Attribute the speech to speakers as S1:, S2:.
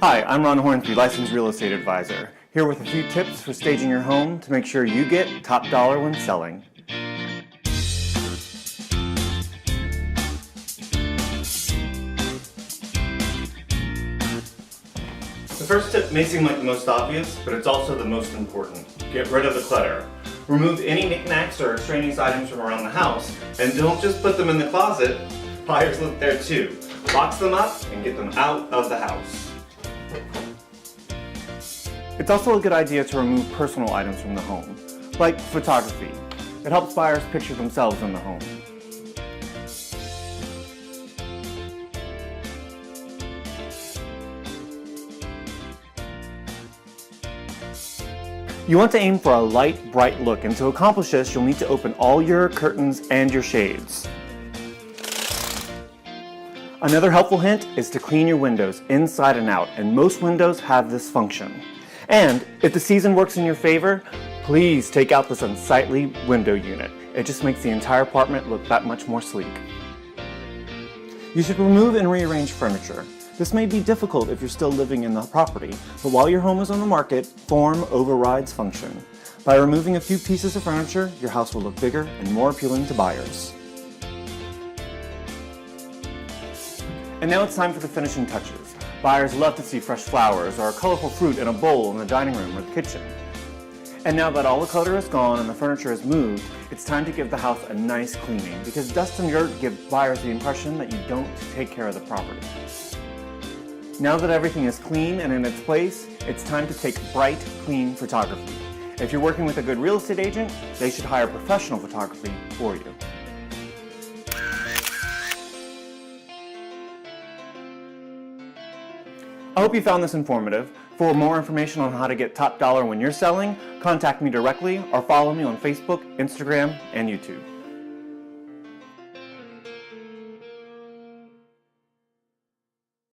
S1: Hi, I'm Ron Hornsby, licensed real estate advisor, here with a few tips for staging your home to make sure you get top dollar when selling. The first tip may seem like the most obvious, but it's also the most important. Get rid of the clutter. Remove any knickknacks or extraneous items from around the house, and don't just put them in the closet. Buyers live there too. Box them up and get them out of the house. It's also a good idea to remove personal items from the home, like photography. It helps buyers picture themselves in the home. You want to aim for a light, bright look, and to accomplish this, you'll need to open all your curtains and your shades. Another helpful hint is to clean your windows inside and out, and most windows have this function. And if the season works in your favor, please take out this unsightly window unit. It just makes the entire apartment look that much more sleek. You should remove and rearrange furniture. This may be difficult if you're still living in the property, but while your home is on the market, form overrides function. By removing a few pieces of furniture, your house will look bigger and more appealing to buyers. And now it's time for the finishing touches. Buyers love to see fresh flowers or colorful fruit in a bowl in the dining room or the kitchen. And now that all the clutter is gone and the furniture is moved, it's time to give the house a nice cleaning, because dust and dirt give buyers the impression that you don't take care of the property. Now that everything is clean and in its place, it's time to take bright, clean photography. If you're working with a good real estate agent, they should hire professional photography for you. I hope you found this informative. For more information on how to get top dollar when you're selling, contact me directly or follow me on Facebook, Instagram, and YouTube.